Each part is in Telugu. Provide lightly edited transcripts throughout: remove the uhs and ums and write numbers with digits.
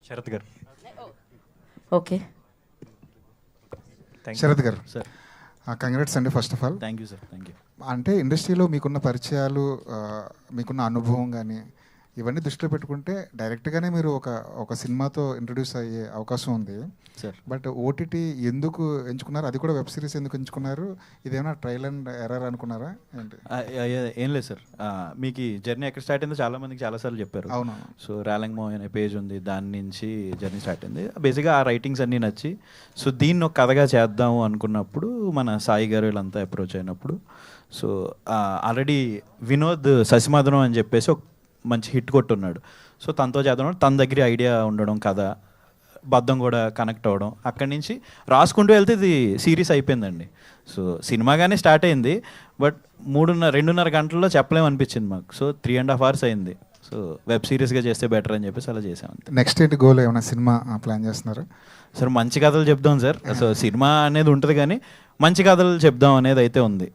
శరత్ గారు. ఓకే శరత్ గారు సార్. కంగ్రాట్స్ అండి first of all. Thank you sir. Thank you. అంటే ఇండస్ట్రీలో మీకున్న పరిచయాలు, మీకున్న అనుభవం కానీ ఇవన్నీ దృష్టిలో పెట్టుకుంటే డైరెక్ట్గానే మీరు ఒక సినిమాతో ఇంట్రడ్యూస్ అయ్యే అవకాశం ఉంది సార్. బట్ ఓటీటీ ఎందుకు ఎంచుకున్నారు? అది కూడా వెబ్ సిరీస్ ఎందుకు ఎంచుకున్నారు? ఇదేమైనా ట్రయల్ అండ్ ఎర్రర్ అనుకున్నారా ఏంటి? ఏం లేదు సార్, మీకు ఈ జర్నీ ఎక్కడ స్టార్ట్ అయిందో చాలా మందికి చాలాసార్లు చెప్పారు. అవును. సో ర్యాలింగ్ మో అనే పేజ్ ఉంది, దాని నుంచి జర్నీ స్టార్ట్ అయింది. బేసిక్గా ఆ రైటింగ్స్ అన్నీ నచ్చి సో దీన్ని ఒక కథగా చేద్దాము అనుకున్నప్పుడు మన సాయి గారు వీళ్ళంతా అప్రోచ్ అయినప్పుడు సో ఆల్రెడీ వినోద్ శశిమాధనం అని చెప్పేసి ఒక మంచి హిట్ కొట్టున్నాడు. సో తనతో చేద్దాం, తన దగ్గర ఐడియా ఉండడం, కథ బద్దం కూడా కనెక్ట్ అవ్వడం, అక్కడి నుంచి రాసుకుంటూ వెళ్తే ఇది సిరీస్ అయిపోయిందండి. సో సినిమాగానే స్టార్ట్ అయింది బట్ 2.5 గంటల్లో చెప్పలేమనిపించింది మాకు. సో 3.5 hours అయింది. సో వెబ్ సిరీస్గా చేస్తే బెటర్ అని చెప్పేసి అలా చేసాం. నెక్స్ట్ ఏంటి గోల్? ఏమైనా సినిమా ప్లాన్ చేస్తున్నారు? సార్ మంచి కథలు చెప్దాం సార్. సో సినిమా అనేది ఉంటుంది కానీ మంచి కథలు చెప్దాం అనేది అయితే ఉంది.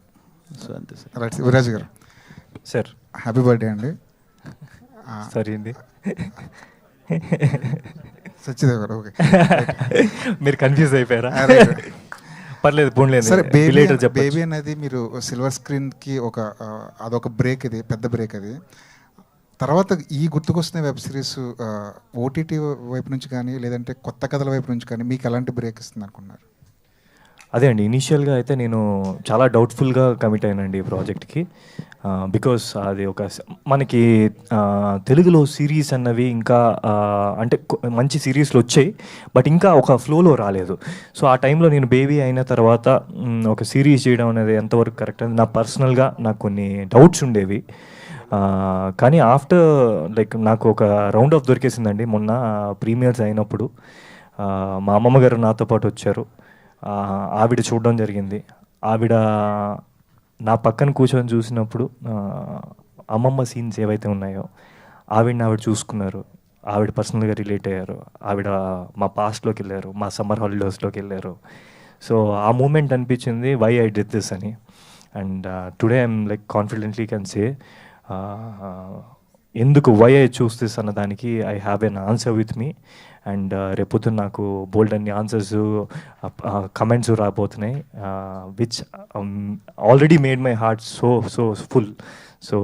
సో అంతే సార్. రైట్. విరాజ్ గారు సార్, హ్యాపీ బర్త్డే అండి. సరే అండి. సత్యదేవ్ గారు ఓకే. మీరు కన్ఫ్యూజ్ అయిపోయారా? పర్లేదు, పోన్లేదు. సరే, బేబీ అనేది మీరు సిల్వర్ స్క్రీన్కి అదొక బ్రేక్, ఇది పెద్ద బ్రేక్. అది తర్వాత ఈ గుర్తుకొస్తున్న వెబ్ సిరీస్ ఓటీటీ వైపు నుంచి కానీ లేదంటే కొత్త కథల వైపు నుంచి కానీ మీకు ఎలాంటి బ్రేక్ ఇస్తుంది అనుకున్నారు? అదే అండి, ఇనీషియల్గా అయితే నేను చాలా డౌట్ఫుల్గా కమిట్ అయినండి ఈ ప్రాజెక్ట్కి. బికాస్ అది మనకి తెలుగులో సిరీస్ అన్నవి ఇంకా అంటే మంచి సిరీస్లు వచ్చాయి బట్ ఇంకా ఒక ఫ్లోలో రాలేదు. సో ఆ టైంలో నేను బేబీ అయిన తర్వాత ఒక సిరీస్ చేయడం అనేది ఎంతవరకు కరెక్ట్ అని నా పర్సనల్గా నాకు కొన్ని డౌట్స్ ఉండేవి. కానీ ఆఫ్టర్ నాకు ఒక రౌండ్ ఆఫ్ దొరికేసిందండి. మొన్న ప్రీమియర్స్ అయినప్పుడు మా అమ్మమ్మ గారు నాతో పాటు వచ్చారు. ఆవిడ చూడడం జరిగింది. ఆవిడ నా పక్కన కూర్చొని చూసినప్పుడు అమ్మమ్మ సీన్స్ ఏవైతే ఉన్నాయో ఆవిడ చూసుకున్నారు. ఆవిడ పర్సనల్గా రిలేట్ అయ్యారు. ఆవిడ మా పాస్ట్లోకి వెళ్ళారు, మా సమ్మర్ హాలిడేస్లోకి వెళ్ళారు. సో ఆ మూమెంట్ అనిపించింది వై ఐ డిడ్ దిస్ అని. And today I'm confidently can say ఎందుకు వై ఐ చూస్ దిస్ అన్న దానికి I have an answer with me. And రేపొద్దు నాకు బోల్డ్ అన్ని ఆన్సర్స్, కమెంట్స్ రాబోతున్నాయి which already made my heart so full. So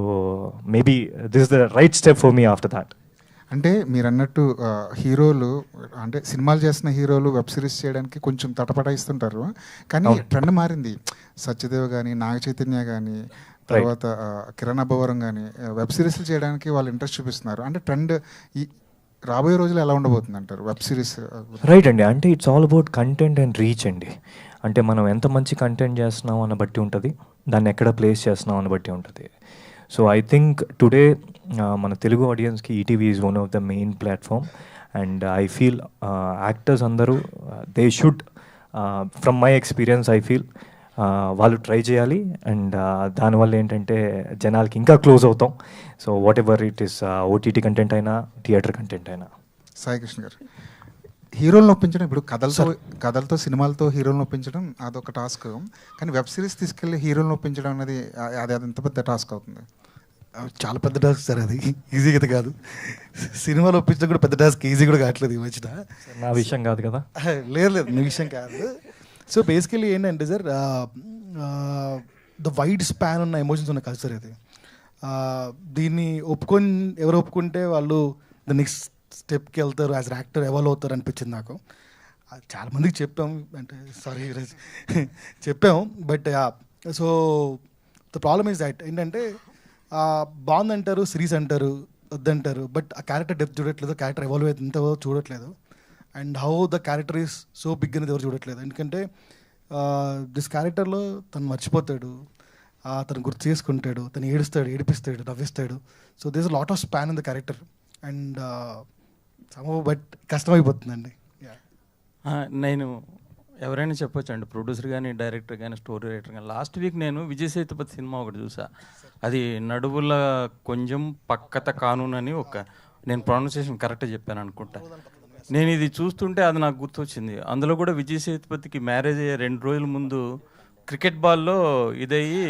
maybe this is the right step for me after that. అంటే మీరు అన్నట్టు హీరోలు అంటే సినిమాలు చేస్తున్న హీరోలు వెబ్ సిరీస్ చేయడానికి కొంచెం తటపటాయిస్తుంటారు. కానీ ట్రెండ్ మారింది. సత్యదేవ్ కానీ, నాగ చైతన్య కానీ, తర్వాత కిరణ్ అబ్బవరం కానీ వెబ్ సిరీస్లు చేయడానికి వాళ్ళు ఇంట్రెస్ట్ చూపిస్తున్నారు. అంటే ట్రెండ్ రాబోయే రోజులు ఎలా ఉండబోతుంది అంటారు వెబ్ సిరీస్? రైట్ అండి, అంటే it's all about content and reach అండి. అంటే మనం ఎంత మంచి కంటెంట్ చేస్తున్నాం అని బట్టి ఉంటుంది, దాన్ని ఎక్కడ ప్లేస్ చేస్తున్నాం అని బట్టి ఉంటుంది. సో ఐ థింక్ టుడే మన తెలుగు ఆడియన్స్కి ETV is one of the main platform. And I feel actors అందరూ they should, from my experience I feel వాళ్ళు ట్రై చేయాలి. అండ్ దానివల్ల ఏంటంటే జనాలకి ఇంకా క్లోజ్ అవుతాం. So what it is OTT content అయినా థియేటర్ కంటెంట్ అయినా. సాయి కృష్ణ గారు, హీరోలను ఒప్పించడం, ఇప్పుడు కథలతో సినిమాలతో హీరోలను ఒప్పించడం అదొక టాస్క్. కానీ వెబ్ సిరీస్ తీసుకెళ్ళి హీరోలను ఒప్పించడం అనేది అది ఎంత పెద్ద టాస్క్ అవుతుంది? చాలా పెద్ద టాస్క్ సార్, అది ఈజీగా అయితే కాదు. సినిమాలో ఒప్పించడం కూడా పెద్ద టాస్క్, ఈజీ కూడా కావట్లేదు ఈ మధ్యన. నా విషయం కాదు కదా. లేదు మీ విషయం కాదు. సో బేసికలీ ఏంటంటే సార్, ద వైడ్ స్పాన్ ఉన్న ఎమోషన్స్ ఉన్న కల్చర్ ఇది. దీన్ని ఎవరు ఒప్పుకుంటే వాళ్ళు ద నెక్స్ట్ స్టెప్కి వెళ్తారు, యాజ్ యాక్టర్ ఎవాల్వ్ అవుతారు అనిపించింది నాకు. చాలామందికి చెప్పాం, అంటే సారీ చెప్పాము. But so the problem is that ఏంటంటే బాగుందంటారు, సిరీస్ అంటారు, వద్దంటారు. బట్ ఆ క్యారెక్టర్ డెప్త్ చూడట్లేదు, క్యారెక్టర్ ఎవాల్వ్ అవుతుందో చూడట్లేదు. And how the character is so big అనేది ఎవరు చూడట్లేదు. ఎందుకంటే దిస్ క్యారెక్టర్లో తను మర్చిపోతాడు, తను గుర్తు చేసుకుంటాడు, తను ఏడుస్తాడు, ఏడిపిస్తాడు, నవ్విస్తాడు. So this a lot of span in the character. And but కష్టమైపోతుందండి. నేను ఎవరైనా చెప్పొచ్చు అండి, ప్రొడ్యూసర్ కానీ, డైరెక్టర్ కానీ, స్టోరీ రైటర్ కానీ. లాస్ట్ వీక్ నేను విజయ్ సేతుపతి సినిమా ఒకటి చూసా. అది నడువుల కొంచెం పక్కత కానూన్ అని నేను ప్రొనౌన్సియేషన్ కరెక్ట్గా చెప్పాను అనుకుంటా. నేను ఇది చూస్తుంటే అది నాకు గుర్తొచ్చింది. అందులో కూడా విజయ్ సేతుపతికి మ్యారేజ్ అయ్యే 2 రోజుల ముందు క్రికెట్ బాల్లో ఇదయ్యి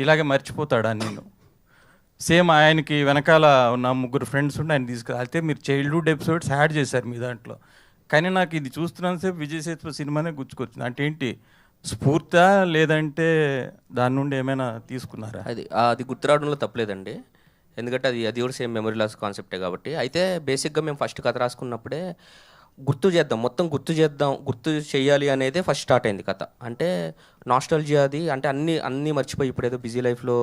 ఇలాగే మర్చిపోతాడా నేను. సేమ్ ఆయనకి వెనకాల ఉన్న 3 ఫ్రెండ్స్ ఉండి ఆయన అయితే మీరు చైల్డ్హుడ్ ఎపిసోడ్స్ యాడ్ చేశారు మీ దాంట్లో. కానీ నాకు ఇది చూస్తున్నంతసేపు విజయ్ సేతుపతి సినిమానే గుర్తుకొచ్చింది. అంటే ఏంటి స్ఫూర్తా లేదంటే దాని నుండి ఏమైనా తీసుకున్నారా? అది గుర్తు రావడంలో తప్పలేదండి, ఎందుకంటే అది కూడా సేమ్ మెమరీ లాస్ కాన్సెప్టే కాబట్టి. అయితే బేసిక్గా మేము ఫస్ట్ కథ రాసుకున్నప్పుడే గుర్తు చేయాలి అనేది ఫస్ట్ స్టార్ట్ అయింది కథ. అంటే నాస్టాల్జియా అది, అంటే అన్నీ మర్చిపోయి ఇప్పుడు ఏదో బిజీ లైఫ్లో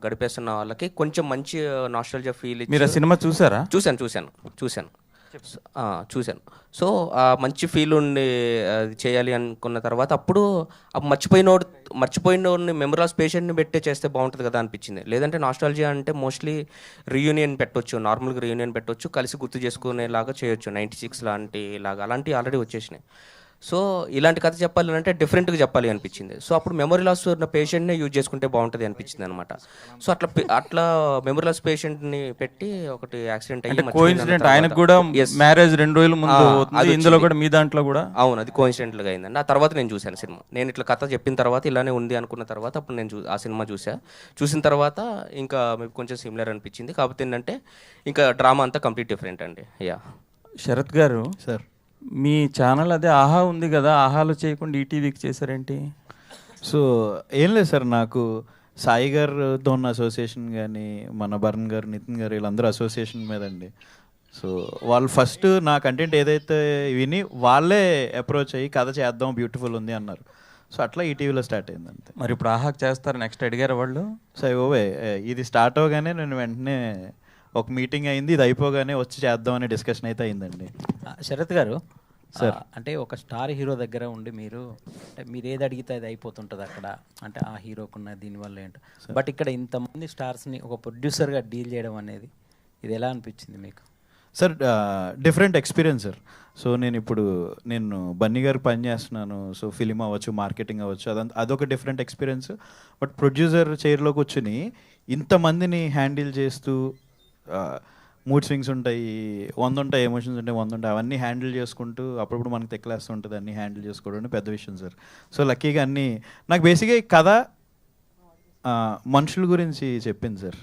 గడిపేస్తున్న వాళ్ళకి కొంచెం మంచి నాస్టాల్జియా ఫీల్. మీరు సినిమా చూసారా? చూశాను. సో మంచి ఫీల్ ఉండి అది చేయాలి అనుకున్న తర్వాత అప్పుడు మర్చిపోయినోడిని మెమరీ పేషెంట్ని పెట్టే చేస్తే బాగుంటుంది కదా అనిపించింది. లేదంటే నాస్టాలజియా అంటే మోస్ట్లీ రీయూనియన్ పెట్టొచ్చు, నార్మల్గా రీయూనియన్ పెట్టొచ్చు, కలిసి గుర్తు చేసుకునేలాగా చేయొచ్చు. 96 అలాంటివి ఆల్రెడీ వచ్చేసినాయి. సో ఇలాంటి కథ చెప్పాలి అంటే డిఫరెంట్గా చెప్పాలి అనిపించింది. సో అప్పుడు మెమరీ లాస్ ఉన్న పేషెంట్నే యూజ్ చేసుకుంటే బాగుంటుంది అనిపించింది అనమాట. సో అట్లా మెమరీ లాస్ పేషెంట్ని పెట్టి ఒకటి యాక్సిడెంట్ అయ్యి కోఇన్సిడెంట్ ఆయనకు కూడా మ్యారేజ్ 2 రోజుల ముందు అవుతుంది, ఇందులో కూడా మీ దాంట్లో కూడా అవును, అది కోఇన్సిడెంట్గా అయిందండి. ఆ తర్వాత నేను చూశాను సినిమా. నేను ఇట్లా కథ చెప్పిన తర్వాత ఇలానే ఉంది అనుకున్న తర్వాత అప్పుడు నేను ఆ సినిమా చూసిన తర్వాత ఇంకా మీకు కొంచెం సిమిలర్ అనిపించింది. కాకపోతే ఏంటంటే ఇంకా డ్రామా అంతా కంప్లీట్ డిఫరెంట్ అండి. శరత్ గారు సార్, మీ ఛానల్ అదే ఆహా ఉంది కదా, ఆహాలో చేయకుండా ఈటీవీకి చేశారేంటి? సో ఏం లేదు సార్, నాకు సాయి గారితో ఉన్న అసోసియేషన్ కానీ మన భరణ్ గారు, నితిన్ గారు వీళ్ళందరూ అసోసియేషన్ మీద అండి. సో వాళ్ళు ఫస్ట్ నా కంటెంట్ ఏదైతే విని వాళ్ళే అప్రోచ్ అయ్యి కథ చేద్దాం బ్యూటిఫుల్ ఉంది అన్నారు. సో అట్లా ఈటీవీలో స్టార్ట్ అయింది అంతే. మరి ఇప్పుడు ఆహాకి చేస్తారు నెక్స్ట్ అడిగారు వాళ్ళు? సో ఓవే ఇది స్టార్ట్ అవగానే నేను వెంటనే ఒక మీటింగ్ అయింది, ఇది అయిపోగానే వచ్చి చేద్దామనే డిస్కషన్ అయితే అయిందండి. శరత్ గారు సార్, అంటే ఒక స్టార్ హీరో దగ్గర ఉండి మీరు అంటే మీరు ఏది అడిగితే అది అయిపోతుంటుంది అక్కడ, అంటే ఆ హీరోకున్న దీనివల్ల ఏంటో. బట్ ఇక్కడ ఇంతమంది స్టార్స్ని ఒక ప్రొడ్యూసర్గా డీల్ చేయడం అనేది ఇది ఎలా అనిపించింది మీకు? Sir different experience sir. So నేను బన్నీ గారు పని చేస్తున్నాను. సో ఫిలిం అవ్వచ్చు, మార్కెటింగ్ అవ్వచ్చు, అదొక డిఫరెంట్ ఎక్స్పీరియన్స్. బట్ ప్రొడ్యూసర్ చైర్లో కూర్చుని ఇంతమందిని హ్యాండిల్ చేస్తూ మూడ్ స్వింగ్స్ ఉంటాయి, 100 ఉంటాయి, ఎమోషన్స్ ఉంటాయి, 100 ఉంటాయి, అవన్నీ హ్యాండిల్ చేసుకుంటూ అప్పుడప్పుడు మనకు తెక్కలేస్తూ ఉంటుంది, అన్నీ హ్యాండిల్ చేసుకోవడం పెద్ద విషయం సార్. సో లక్కీగా అన్నీ నాకు బేసిక్గా ఈ కథ మనుషుల గురించి చెప్పింది సార్.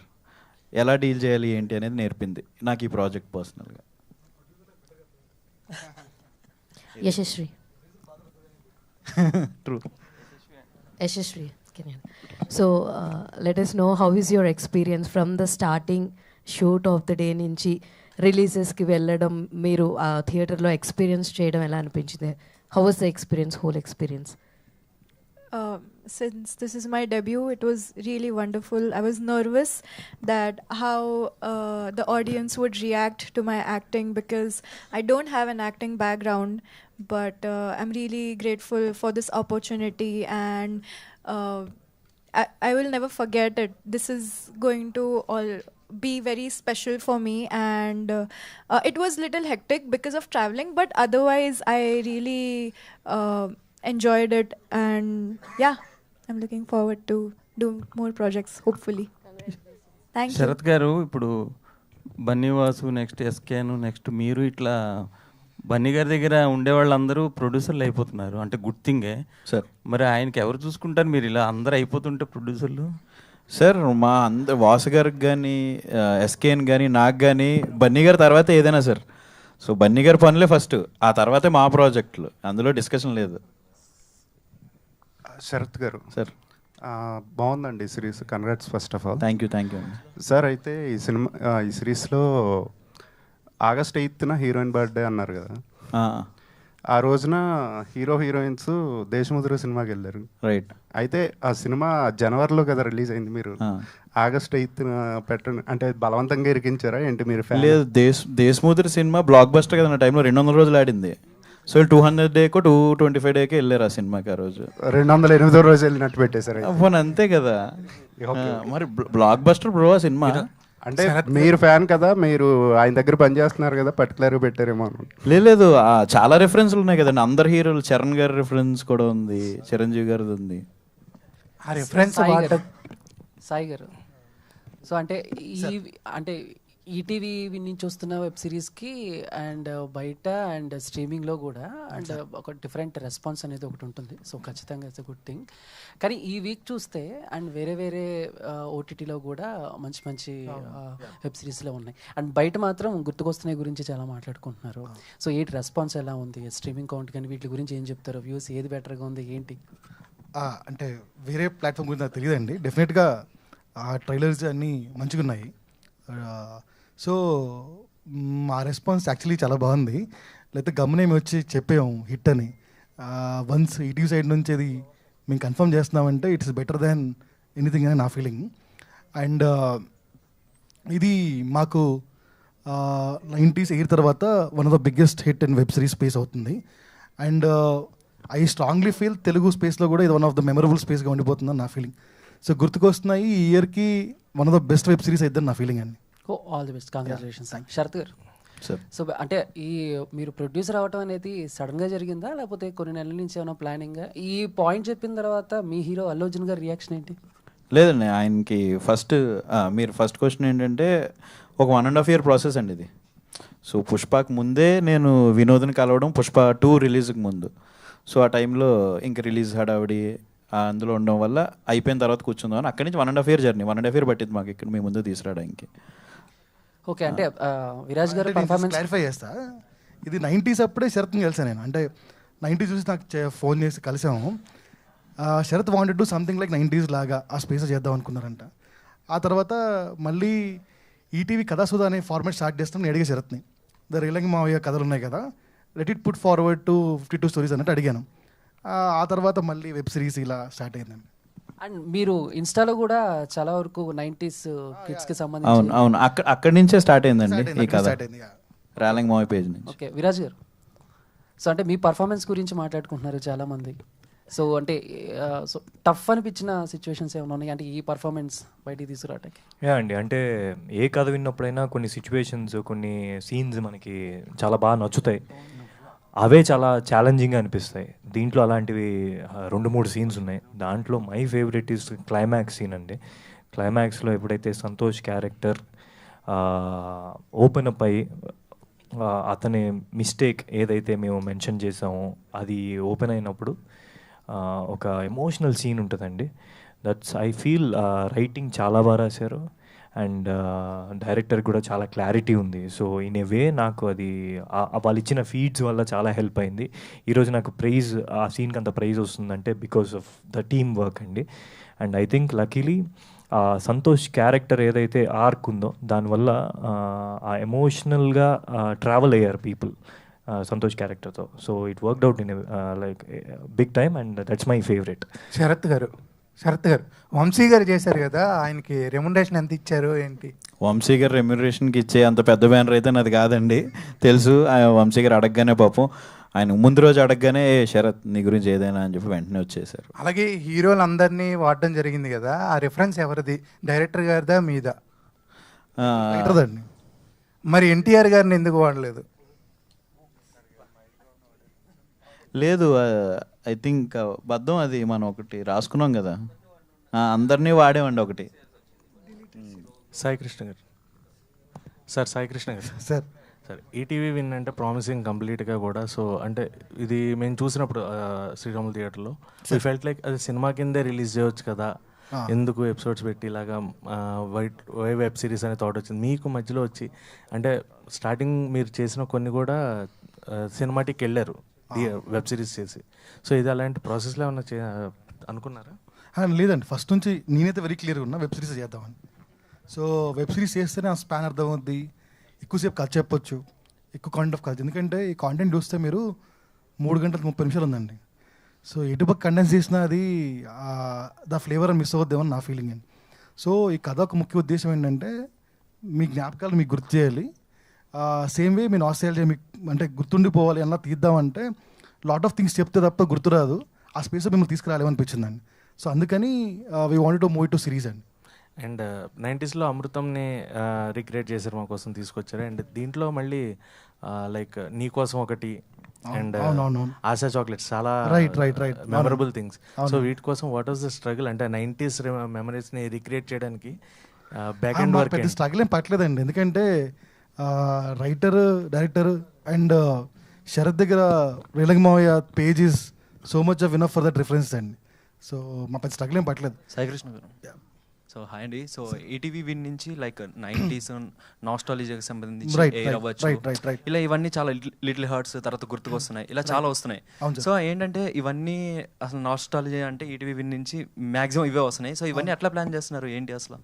ఎలా డీల్ చేయాలి ఏంటి అనేది నేర్పింది నాకు ఈ ప్రాజెక్ట్ పర్సనల్గా. Yashasvi true. Yashashree, so let us know how is your experience from the starting shoot of the day నుంచి రిలీజెస్కి వెళ్ళడం, మీరు ఆ థియేటర్లో ఎక్స్పీరియన్స్ చేయడం ఎలా అనిపించింది? How was the experience, whole experience? Since this is my debut, it was really wonderful. I was nervous that how the audience would react to my acting because I don't have an acting background, but I'm really grateful for this opportunity, and I will never forget it. This is going to be very special for me, and it was little hectic because of traveling, but otherwise I really enjoyed it, and yeah, I'm looking forward to do more projects hopefully. Thank you. Sarath గారు, ఇప్పుడు బన్నీవాసు, నెక్స్ట్ ఎస్కేను, నెక్స్ట్ మీరు, ఇట్లా బన్నీ గారి దగ్గర ఉండేవాళ్ళందరూ ప్రొడ్యూసర్లు అయిపోతున్నారు, అంటే గుడ్ థింగే సార్. మరి ఆయనకి ఎవరు చూసుకుంటారు? మీరు ఇలా అందరూ అయిపోతుంటే ప్రొడ్యూసర్లు. సార్ మా వాసు గారికి కానీ, ఎస్కేఎన్ కానీ, నాకు కానీ బన్నీ గారి తర్వాత ఏదైనా సార్. సో బన్నీ గారి పనులే ఫస్ట్, ఆ తర్వాతే మా ప్రాజెక్టులు, అందులో డిస్కషన్ లేదు. శరత్ గారు సార్, బాగుందండి series, congrats first of all. Thank you sir. అయితే ఈ సిరీస్లో ఆగస్ట్ 8న హీరోయిన్ బర్త్డే అన్నారు కదా, ఆ రోజున హీరోయిన్స్ దేశముద్రు సినిమాకి వెళ్ళారు, రైట్? అయితే ఆ సినిమా జనవరిలో కదా రిలీజ్ అయింది, మీరు ఆగస్ట్ 8న పెట్టండి అంటే బలవంతంగా ఇరికించారా ఏంటి మీరు? లేదు, దేశముద్రు సినిమా బ్లాక్ బస్టర్ కదా, నా టైంలో 200 రోజులు ఆడింది. సో 200 డేకో 225 డేకే వెళ్ళారు ఆ సినిమాకి. ఆ రోజు 208వ రోజు వెళ్ళినట్టు పెట్టేశారు. ఫోన్ అంతే కదా మరి, బ్లాక్ బస్టర్ బ్రో ఆ సినిమా. అంటే మీరు ఫ్యాన్ కదా, మీరు ఆయన దగ్గర పని చేస్తున్నారు కదా, పర్టికులర్గా పెట్టారేమో. లేదు, చాలా రెఫరెన్స్లు ఉన్నాయి కదండి, అందరు హీరోలు. చరణ్ గారి రెఫరెన్స్ కూడా ఉంది, చిరంజీవి గారిది ఉంది. ఆ రెఫరెన్స్ సాయి గారు. సో అంటే ఈటీవీ నుంచి వస్తున్న వెబ్ సిరీస్కి అండ్ బయట అండ్ స్ట్రీమింగ్లో కూడా అండ్ ఒక డిఫరెంట్ రెస్పాన్స్ అనేది ఒకటి ఉంటుంది. సో ఖచ్చితంగా ఇట్స్ అ గుడ్ థింగ్. కానీ ఈ వీక్ చూస్తే అండ్ వేరే ఓటీటీలో కూడా మంచి వెబ్ సిరీస్లో ఉన్నాయి. అండ్ బయట మాత్రం గుర్తుకొస్తున్నాయి గురించి చాలా మాట్లాడుకుంటున్నారు. సో ఏంటి రెస్పాన్స్ ఎలా ఉంది? స్ట్రీమింగ్ కౌంట్ కానీ వీటి గురించి ఏం చెప్తారు? వ్యూస్ ఏది బెటర్గా ఉంది ఏంటి? అంటే వేరే ప్లాట్ఫామ్ గురించి నాకు తెలియదండి. డెఫినెట్గా ఆ ట్రైలర్స్ అన్నీ మంచిగా ఉన్నాయి. సో మా రెస్పాన్స్ యాక్చువల్లీ చాలా బాగుంది. లేకపోతే గమనం వచ్చి చెప్పాము హిట్ అని. వన్స్ ఈటీవీ సైడ్ నుంచి అది మేము కన్ఫర్మ్ చేస్తున్నామంటే ఇట్స్ బెటర్ దాన్ ఎనీథింగ్ అని నా ఫీలింగ్. అండ్ ఇది మాకు 90s ఎయిర్ తర్వాత one of the biggest hit in web series space అవుతుంది. And I strongly feel Telugu స్పేస్లో కూడా ఇది వన్ ఆఫ్ ద మెమరబుల్ స్పేస్గా ఉండిపోతుందని నా ఫీలింగ్. సో గుర్తుకొస్తున్నాయి ఈ ఇయర్కి one of the best web series అయిద్దని నా ఫీలింగ్ అండి. All the best, congratulations. Sarath garu, so అంటే ఈ మీరు ప్రొడ్యూసర్ అవ్వటం అనేది సడన్గా జరిగిందా లేకపోతే కొన్ని నెలల నుంచి ఏమైనా ప్లానింగ్? ఈ పాయింట్ చెప్పిన తర్వాత మీ హీరో అల్లు అర్జున్ గారి రియాక్షన్ ఏంటి? లేదండి, ఆయనకి మీరు ఫస్ట్ క్వశ్చన్ ఏంటంటే ఒక 1.5 year ప్రాసెస్ అండి ఇది. సో పుష్పకి ముందే నేను వినోద్ని కలవడం పుష్ప 2 రిలీజ్కి ముందు. సో ఆ టైంలో ఇంక రిలీజ్ హడావిడి అందులో ఉండడం వల్ల అయిపోయిన తర్వాత కూర్చుందాం అని అక్కడి నుంచి 1.5 year జర్నీ. 1.5 year పట్టింది మాకు ఇక్కడ మీ ముందు తీసుకురావడానికి. ఓకే, అంటే విరాజ్ గారు పర్ఫార్మెన్స్ క్లారిఫై చేస్తా. ఇది 90s అప్పుడే శరత్ని కలిసాను నేను. అంటే 90s చూసి నాకు ఫోన్ చేసి కలిసాము. Sarath wanted to something like 90s లాగా ఆ స్పేస్ చేద్దాం అనుకున్నారంట. ఆ తర్వాత మళ్ళీ ఈటీవీ కథాసుధా అనే ఫార్మాట్ స్టార్ట్ చేస్తాం. నేను అడిగే శరత్ని, ద రీలంగి మావయ్య కథలు ఉన్నాయి కదా, let it put forward to 52 stories అన్నట్టు అడిగాను. ఆ తర్వాత మళ్ళీ వెబ్ సిరీస్ ఇలా స్టార్ట్ అయిందండి. అండ్ మీరు ఇన్స్టాలో కూడా చాలా వరకు 90s కిడ్స్ కి సంబంధించి అవును అక్కడి నుంచే స్టార్ట్ అయిందండి ఈ కథ, రేలంగి మావయ్య పేజ్ నుంచి. ఓకే విరాజ్ గారు, సో అంటే మీ పర్ఫార్మెన్స్ గురించి మాట్లాడుకుంటున్నారు చాలా మంది. సో అంటే సో టఫ్ అనిపించిన సిచ్యువేషన్స్ ఏమైనా ఉన్నాయి అంటే ఈ పర్ఫార్మెన్స్ బయటికి తీసుకురావడానికి? అండి, అంటే ఏ కథ విన్నప్పుడైనా కొన్ని సిచ్యువేషన్స్ కొన్ని సీన్స్ మనకి చాలా బాగా నచ్చుతాయి. అవే చాలా ఛాలెంజింగ్గా అనిపిస్తాయి. దీంట్లో అలాంటివి 2-3 సీన్స్ ఉన్నాయి. దాంట్లో my favourite is climax scene అండి. క్లైమాక్స్లో ఎప్పుడైతే సంతోష్ క్యారెక్టర్ ఓపెన్ అప్ అయ్యి అతని మిస్టేక్ ఏదైతే మేము మెన్షన్ చేసామో అది ఓపెన్ అయినప్పుడు ఒక ఎమోషనల్ సీన్ ఉంటుందండి. దట్స్ ఐ ఫీల్ రైటింగ్ చాలా బాగా రాశారు అండ్ డైరెక్టర్ కూడా చాలా క్లారిటీ ఉంది. సో ఇన్ ఏ వే నాకు అది వాళ్ళు ఇచ్చిన ఫీడ్స్ వల్ల చాలా హెల్ప్ అయింది. ఈరోజు నాకు ప్రైజ్ ఆ సీన్కి అంత ప్రైజ్ వస్తుందంటే because of the team work అండి. And I think luckily Santosh character ఏదైతే ఆర్క్ ఉందో దానివల్ల ఆ ఎమోషనల్గా ట్రావెల్ అయ్యారు పీపుల్ సంతోష్ క్యారెక్టర్తో. So it worked out in like big time and that's my favourite. Sarath garu Vamshi గారు చేశారు కదా, ఆయనకి రెమ్యునరేషన్ ఎంత ఇచ్చారు ఏంటి? వంశీ గారు రెమ్యునరేషన్కి ఇచ్చే అంత పెద్ద బ్యానర్ అయితే నాది కాదండి, తెలుసు. వంశీ గారు అడగగానే పాపం ఆయన ముందు రోజు అడగగానే శరత్ నీ గురించి ఏదైనా అని చెప్పి వెంటనే వచ్చేసారు. అలాగే హీరోలందరినీ వాడడం జరిగింది కదా, ఆ రిఫరెన్స్ ఎవరిది? డైరెక్టర్ గారిదా మీదా? మరి ఎన్టీఆర్ గారిని ఎందుకు వాడలేదు? లేదు, ఐ థింక్ బద్దం అది మనం ఒకటి రాసుకున్నాం కదా, అందరినీ వాడేవండి ఒకటి. సాయి కృష్ణ గారు సార్ ఈటీవీ విన్ అంటే ప్రామిసింగ్ కంప్లీట్గా కూడా. సో అంటే ఇది మేము చూసినప్పుడు శ్రీరాములు థియేటర్లో వీ ఫెల్ట్ లైక్ అది సినిమా కిందే రిలీజ్ చేయవచ్చు కదా, ఎందుకు ఎపిసోడ్స్ పెట్టి ఇలాగా వెబ్ సిరీస్ అనే థాట్ వచ్చింది మీకు మధ్యలో వచ్చి. అంటే స్టార్టింగ్ మీరు చేసిన కొన్ని కూడా సినిమాటిక్ వెళ్ళారు వెబ్ సిరీస్ చేసి. సో ఇది అలాంటి ప్రాసెస్లో ఏమన్నా అనుకున్నారా? లేదండి, ఫస్ట్ నుంచి నేనైతే వెరీ క్లియర్గా ఉన్నా వెబ్ సిరీస్ చేద్దామని. సో వెబ్ సిరీస్ చేస్తేనే ఆ స్పాన్ అర్థమవుద్ది, ఎక్కువసేపు కథ చెప్పొచ్చు, ఎక్కువ కాంటెంట్ ఆఫ్ కథ. ఎందుకంటే ఈ కాంటెంట్ చూస్తే మీరు 3 గంటల 30 నిమిషాలు ఉందండి. సో ఎటుపక్క కండెన్స్ చేసినా అది ద ఫ్లేవర్ మిస్ అవుద్దేమని నా ఫీలింగ్ అండి. సో ఈ కథ ఒక ముఖ్య ఉద్దేశం ఏంటంటే మీ జ్ఞాపకాలు మీకు గుర్తు చేయాలి, సేమ్ వే మీ నాస్టాల్జియా మీకు అంటే గుర్తుండిపోవాలి అలా తీద్దామంటే లాట్ ఆఫ్ థింగ్స్ చెప్తే తప్ప గుర్తురాదు, ఆ స్పేస్లో మిమ్మల్ని తీసుకురాలేమనిపించిందండి. సో అందుకని we wanted to move to series అండి. అండ్ 90sలో అమృతంని రిక్రియేట్ చేశారు, మా కోసం తీసుకొచ్చారు. అండ్ దీంట్లో మళ్ళీ లైక్ నీ కోసం ఒకటి అండ్ ఆశా చాక్లెట్స్ చాలా మెమరబుల్ థింగ్స్. సో వీటి కోసం వాట్ వాస్ ద స్ట్రగుల్? అంటే 90s మెమరీస్ని రిక్రియేట్ చేయడానికి బ్యాక్ అండ్ వర్క్ పెద్ద స్ట్రగుల్ ఏం పట్టలేదండి, ఎందుకంటే రైటర్, డైరెక్టర్ అండ్ శరత్ దగ్గర రీలింగ్ మావయ్య page is so much of enough for that reference అండి. సో మా పెద్ద స్ట్రగుల్ ఏం పట్టలేదు. సాయికృష్ణ గారు, సో హాయ్ అండి. సో ఈటీవీ విన్ నుంచి లైక్ 90s నాస్టాలజీకి సంబంధించి ఎయిర్ అవ్వచ్చు, ఇలా ఇవన్నీ చాలా లిటిల్ హార్ట్స్ తర్వాత గుర్తుకొస్తున్నాయి, ఇలా చాలా వస్తున్నాయి. సో ఏంటంటే ఇవన్నీ అసలు నాస్టాలజీ అంటే ఈటీవీ విన్ నుంచి మ్యాక్సిమం ఇవే వస్తున్నాయి. సో ఇవన్నీ ఎట్లా ప్లాన్ చేస్తున్నారు, ఏంటి అసలు?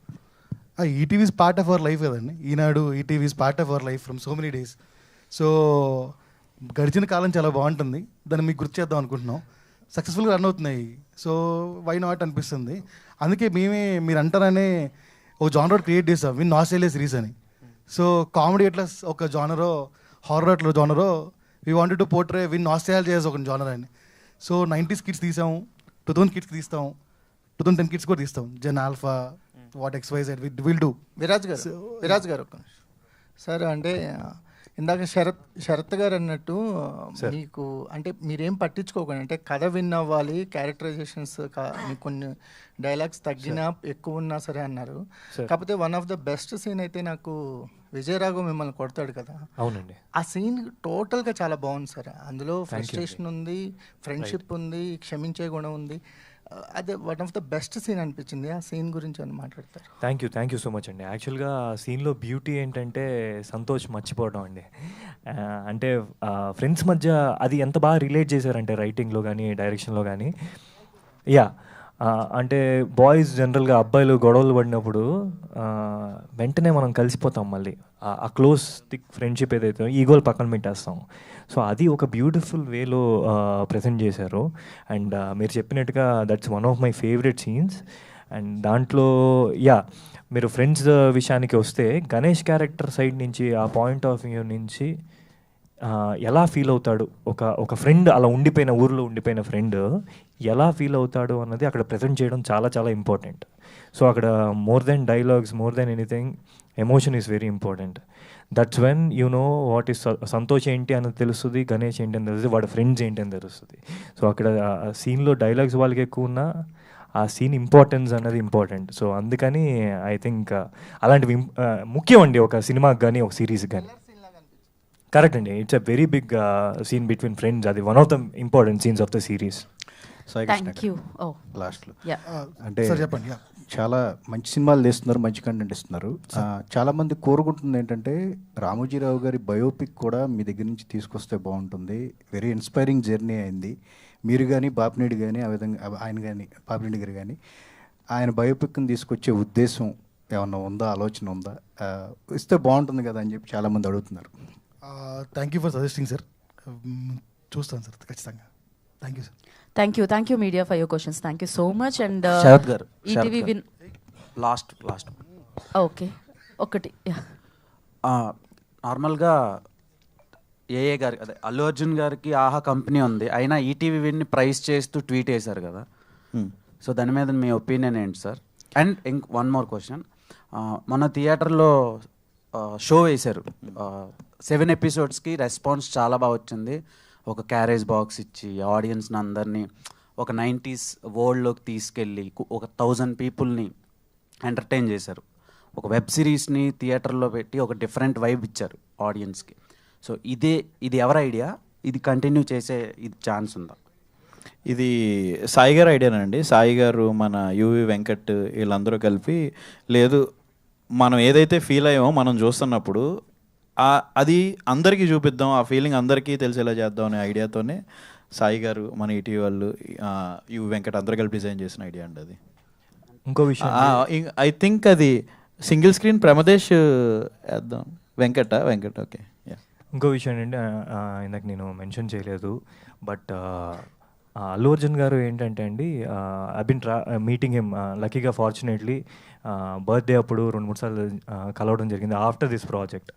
ETV is part of our life కదండి. Eenadu ETV is part of our life from so many days. So గడిచిన కాలం చాలా బాగుంటుంది, దాన్ని మీకు గుర్తు చేద్దాం అనుకుంటున్నాం. సక్సెస్ఫుల్గా రన్ అవుతున్నాయి, సో వై నాట్ అనిపిస్తుంది. అందుకే మీరు అంటారనే ఒక జానర్ క్రియేట్ చేస్తాం, విన్ ఆస్ట్రేలియా సిరీస్ అని. సో కామెడీ ఎట్లా ఒక జానరో, హారర్ అట్లా జానరో, we wanted to portray win Australia చేసి ఒక జానర్ అని. సో 90s కిడ్స్ తీసాము, 2000 కిడ్స్ తీస్తాం, 2010 కిడ్స్ కూడా తీస్తాం. Gen Alpha, what XYZ will do. Viraj garu ఒక్క నిమిషం సార్. అంటే ఇందాక శరత్ గారు అన్నట్టు మీకు అంటే మీరేం పట్టించుకోకండి, అంటే కథ విన్ అవ్వాలి, క్యారెక్టరైజేషన్స్ మీకు కొన్ని డైలాగ్స్ తగ్గినా ఎక్కువ ఉన్నా సరే అన్నారు. కాకపోతే one of the best scene అయితే నాకు విజయరాఘవ్ మిమ్మల్ని కొడతాడు కదా, అవునండి, ఆ సీన్ టోటల్గా చాలా బాగుంది సార్. అందులో ఫ్రస్ట్రేషన్ ఉంది, ఫ్రెండ్షిప్ ఉంది, క్షమించే గుణం ఉంది. అదే one of the best scene అనిపించింది. ఆ సీన్ గురించి అని మాట్లాడతారు. థ్యాంక్ యూ సో మచ్ అండి. యాక్చువల్గా ఆ సీన్లో బ్యూటీ ఏంటంటే సంతోష్ మర్చిపోవడం అండి. అంటే ఫ్రెండ్స్ మధ్య అది ఎంత బాగా రిలేట్ చేశారంటే రైటింగ్లో కానీ డైరెక్షన్లో కానీ. యా, అంటే బాయ్స్ జనరల్గా అబ్బాయిలు గొడవలు పడినప్పుడు వెంటనే మనం కలిసిపోతాం, మళ్ళీ ఆ క్లోజ్ థిక్ ఫ్రెండ్షిప్ ఏదైతే ఈగోలు పక్కన పెట్టేస్తాం. సో అది ఒక బ్యూటిఫుల్ వేలో ప్రజెంట్ చేశారు. అండ్ మీరు చెప్పినట్టుగా that's one of my favourite scenes. And దాంట్లో యా, మీరు ఫ్రెండ్స్ విషయానికి వస్తే గణేష్ క్యారెక్టర్ సైడ్ నుంచి ఆ పాయింట్ ఆఫ్ వ్యూ నుంచి ఎలా ఫీల్ అవుతాడు, ఒక ఫ్రెండ్ అలా ఉండిపోయిన ఊర్లో ఉండిపోయిన ఫ్రెండ్ ఎలా ఫీల్ అవుతాడు అన్నది అక్కడ ప్రజెంట్ చేయడం చాలా చాలా ఇంపార్టెంట్. సో అక్కడ more than dialogues, more than anything, emotion is very important. That's when you know what is Santosh ఏంటి అని తెలుస్తుంది, గణేష్ ఏంటి అని తెలుస్తుంది, వాడి ఫ్రెండ్స్ ఏంటి అని తెలుస్తుంది. సో అక్కడ సీన్లో డైలాగ్స్ వాళ్ళకి ఎక్కువ ఉన్నా ఆ సీన్ ఇంపార్టెన్స్ అన్నది ఇంపార్టెంట్. సో అందుకని ఐ థింక్ అలాంటివి ముఖ్యం అండి ఒక సినిమాకి కానీ ఒక సిరీస్కి కానీ. కరెక్ట్ అండి, it's a very big scene between friends. అది one of the important scenes of the series. లాస్ట్లో అంటే చాలా మంచి సినిమాలు తీస్తున్నారు, మంచి కంటెంట్ ఇస్తున్నారు. చాలామంది కోరుకుంటుంది ఏంటంటే రామోజీరావు గారి బయోపిక్ కూడా మీ దగ్గర నుంచి తీసుకొస్తే బాగుంటుంది. వెరీ ఇన్స్పైరింగ్ జర్నీ అయింది. మీరు కానీ బాపినేడి కానీ ఆ విధంగా ఆయన కానీ బాపినేడి గారు కానీ ఆయన బయోపిక్ని తీసుకొచ్చే ఉద్దేశం ఏమన్నా ఉందా, ఆలోచన ఉందా, ఇస్తే బాగుంటుంది కదా అని చెప్పి చాలామంది అడుగుతున్నారు. Thank you for suggesting sir. చూస్తాను సార్ ఖచ్చితంగా. Thank you sir. Thank you media for your questions. Thank you so much. And Sarath గారు, ఈటీవీ విన్ లాస్ట్ ఓకే ఒకటి నార్మల్గా ఏఏ గారి అదే అల్లు అర్జున్ గారికి ఆహా కంపెనీ ఉంది, అయినా ఈటీవీ విన్ని ప్రైజ్ చేస్తూ ట్వీట్ వేశారు కదా. సో దాని మీద మీ ఒపీనియన్ ఏంటి sir? And one more question, మన థియేటర్లో షో వేశారు, 7 ఎపిసోడ్స్కి రెస్పాన్స్ చాలా బాగా వచ్చింది. ఒక క్యారేజ్ బాక్స్ ఇచ్చి ఆడియన్స్ని అందరినీ ఒక 90s వరల్డ్లోకి తీసుకెళ్ళి ఒక 1000 పీపుల్ని ఎంటర్టైన్ చేశారు. ఒక వెబ్ సిరీస్ని థియేటర్లో పెట్టి ఒక డిఫరెంట్ వైబ్ ఇచ్చారు ఆడియన్స్కి. సో ఇది ఎవరి ఐడియా? ఇది కంటిన్యూ చేసే ఇది ఛాన్స్ ఉందా? ఇది సాయి గారు ఐడియానండి. సాయి గారు, మన యువి వెంకట్ వీళ్ళందరూ కలిపి, లేదు మనం ఏదైతే ఫీల్ అయ్యామో మనం చూస్తున్నప్పుడు అది అందరికీ చూపిద్దాం, ఆ ఫీలింగ్ అందరికీ తెలిసేలా చేద్దాం అనే ఐడియాతోనే సాయి గారు, మన ఈటీవీ వాళ్ళు, యువి వెంకట్ అందరూ కలిపి డిజైన్ చేసిన ఐడియా అండి అది. ఇంకో విషయం ఐ థింక్ అది సింగిల్ స్క్రీన్ ప్రమదేశ్ వేద్దాం, వెంకట్ ఓకే. ఇంకో విషయం ఏంటంటే ఇందాక నేను మెన్షన్ చేయలేదు, బట్ అల్లు అర్జున్ గారు ఏంటంటే అండి, ఐ బిన్ మీటింగ్ హిమ్ లక్కీగా ఫార్చునేట్లీ బర్త్డే అప్పుడు 2-3 సార్లు కలవడం జరిగింది ఆఫ్టర్ దిస్ ప్రాజెక్ట్.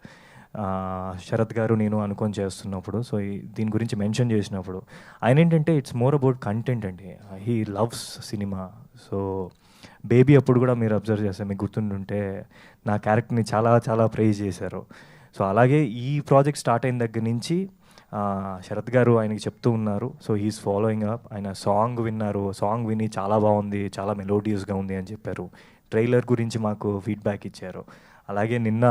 శరత్ గారు నేను అనుకొని చేస్తున్నప్పుడు, సో దీని గురించి మెన్షన్ చేసినప్పుడు ఆయన ఏంటంటే ఇట్స్ మోర్ అబౌట్ కంటెంట్ అండి. He loves cinema. So baby అప్పుడు కూడా మీరు అబ్జర్వ్ చేస్తే మీకు గుర్తుంటుంటే నా క్యారెక్టర్ని చాలా చాలా ప్రైజ్ చేశారు. సో అలాగే ఈ ప్రాజెక్ట్ స్టార్ట్ అయిన దగ్గర నుంచి శరత్ గారు ఆయనకి చెప్తూ ఉన్నారు. So he is following up. ఆయన సాంగ్ విన్నారు, సాంగ్ విని చాలా బాగుంది, చాలా మెలోడియస్గా ఉంది అని చెప్పారు. ట్రైలర్ గురించి మాకు ఫీడ్బ్యాక్ ఇచ్చారు. అలాగే నిన్న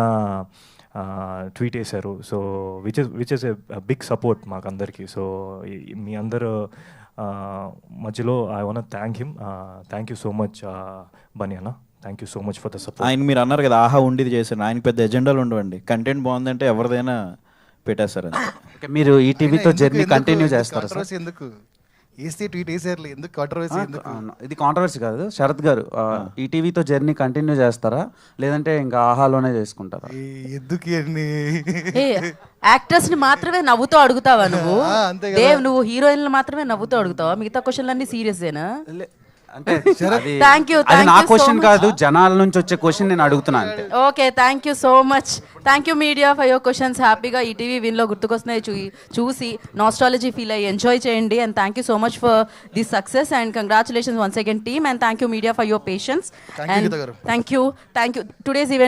ట్వీట్ వేశారు. So which is a big support మాకు అందరికీ. సో మీ అందరు మధ్యలో I want thank him. Thank you so much Bunny అన్న. Thank you so much for the support. ఆయన మీరు అన్నారు కదా ఆహా ఉండేది చేశాను, ఆయనకి పెద్ద ఎజెండాలు ఉండవండి. కంటెంట్ బాగుందంటే ఎవరిదైనా పెట్టేస్తారు. మీరు ఈ టీవీతో జర్నీ కంటిన్యూ చేస్తారు సార్? ఎందుకు ఏసీ ట్వీట్ వేసారు, ఎందుకు కాంట్రవర్సీ? ఎందుకు ఇది కాంట్రవర్సీ కాదు శరత్ గారు. ఈ టీవీతో జర్నీ కంటిన్యూ చేస్తారా లేదంటే ఇంకా ఆహాలోనే చేసుకుంటారా? ఎందుకు యాక్టర్స్ ని మాత్రమే నవ్వుతూ అడుగుతావా నువ్వు? దేవ్, నువ్వు హీరోయిన్లు మాత్రమే నవ్వుతూ అడుగుతావా? మిగతా క్వశ్చన్లన్నీ సీరియస్ఏనా? అంటే అది నా క్వశ్చన్ కాదు, జనాల నుంచి వచ్చే క్వశ్చన్ నేను అడుగుతున్నాను అంతే. Okay, thank you so much. Thank you media for your questions. హ్యాపీగా ఈటీవీ విన్లో గుర్తుకొస్తున్నాయి చూసి నాస్టాలజీ ఫీల్ అయ్యి ఎంజాయ్ చేయండి. And thank you so much for this success and congratulations once again team. And thank you media for your patience. And thank you today's event